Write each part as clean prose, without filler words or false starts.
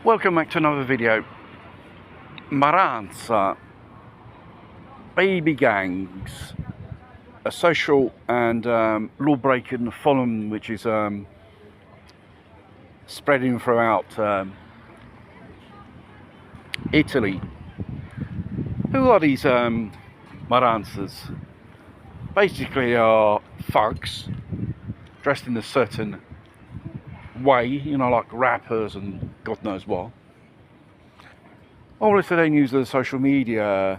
Welcome back to another video. Maranza, baby gangs, a social and law-breaking phenomenon which is spreading throughout Italy. Who are these Maranzas? Basically are thugs dressed in a certain way, you know, like rappers and God knows what. Obviously they use the social media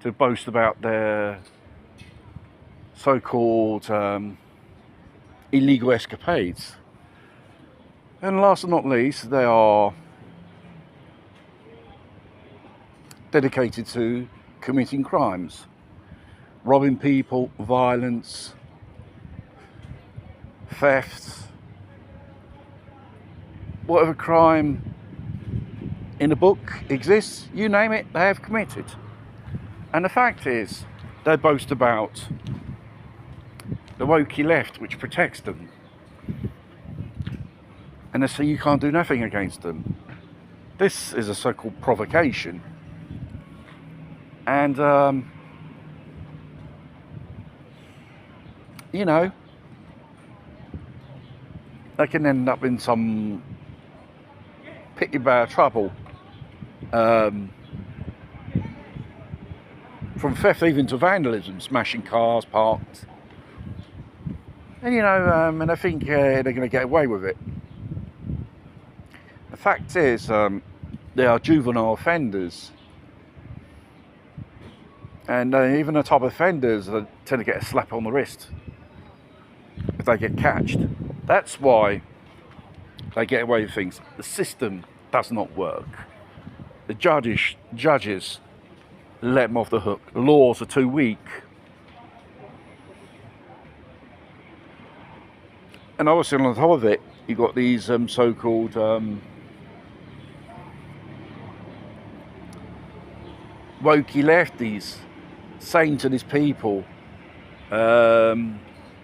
to boast about their so-called illegal escapades. And last but not least, they are dedicated to committing crimes, robbing people, violence, thefts, whatever crime in a book exists, you name it, they have committed. And the fact is, they boast about the wokey left which protects them. And they say you can't do nothing against them. This is a so-called provocation. And, you know, they can end up in some pretty bad trouble. From theft even to vandalism, smashing cars parked. And you know, and I think they're going to get away with it. The fact is, they are juvenile offenders. And even the top offenders tend to get a slap on the wrist if they get catched. That's why they get away with things. The system does not work. The judges let them off the hook. The laws are too weak. And obviously on top of it, you've got these so-called wokey lefties saying to these people, the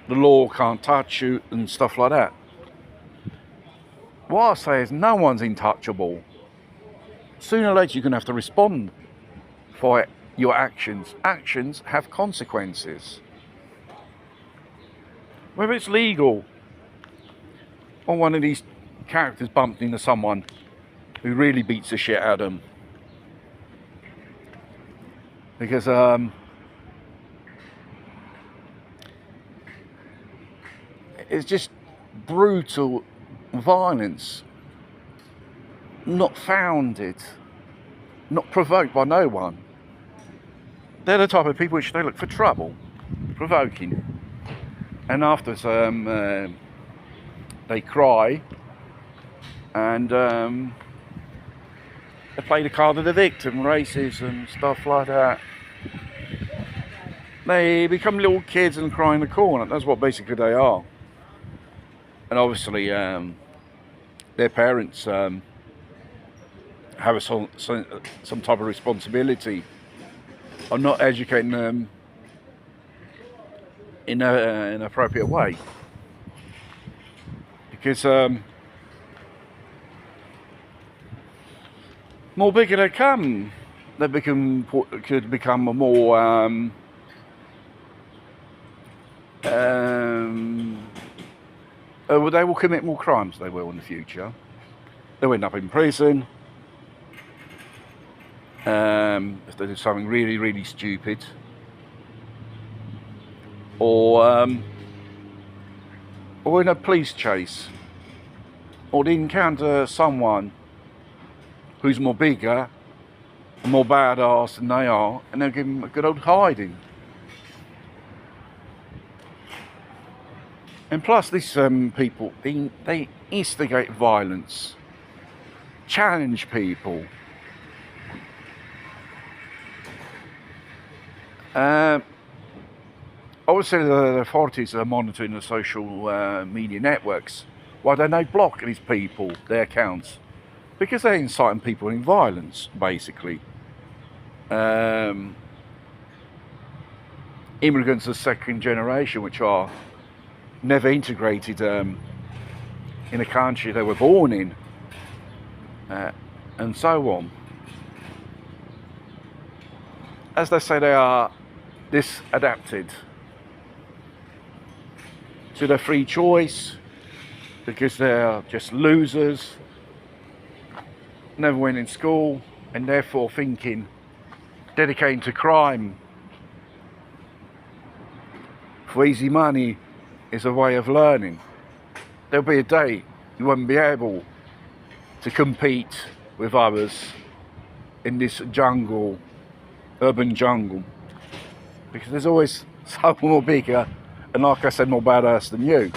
law can't touch you and stuff like that. What I say is no one's untouchable. Sooner or later you're going to have to respond for your actions. Actions have consequences. Whether it's legal or one of these characters bumped into someone who really beats the shit out of them. Because it's just brutal violence, not founded, not provoked by no one. They're the type of people which they look for trouble, provoking, and afterwards they cry and they play the card of the victim, races and stuff like that. They become little kids and cry in the corner. That's what basically they are. And obviously their parents have some type of responsibility of not educating them in an appropriate way. Because more bigger they come, they could become a more they will commit more crimes, they will, in the future. They'll end up in prison if they do something really, really stupid. Or in a police chase. Or they encounter someone who's more bigger, more badass than they are, and they'll give them a good old hiding. And plus these people, they instigate violence, challenge people. Obviously the authorities are monitoring the social media networks. Why don't they block these people, their accounts? Because they're inciting people in violence, basically. Immigrants of second generation, which are never integrated in a country they were born in. and so on. As they say, they are disadapted to their free choice because they're just losers, never went in school, and therefore thinking dedicating to crime for easy money is a way of learning. There'll be a day you won't be able to compete with others in this jungle, urban jungle, because there's always someone more bigger and, like I said, more badass than you.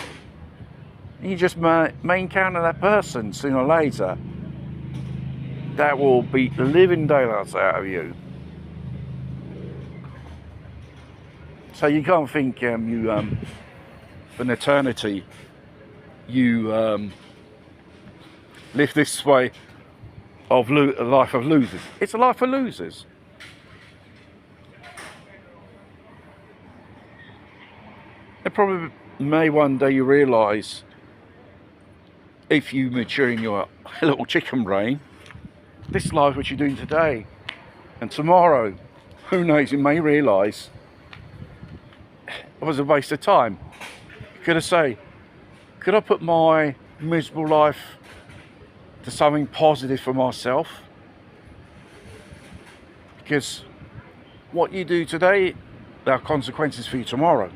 You just may encounter that person sooner or later that will beat the living daylights out of you. So you can't think for an eternity you live this way of a life of losers. It's a life of losers. It probably may one day you realise, if you mature in your little chicken brain, this life what you're doing today and tomorrow, who knows, you may realise it was a waste of time. You could have said, could I put my miserable life to something positive for myself? Because what you do today, there are consequences for you tomorrow.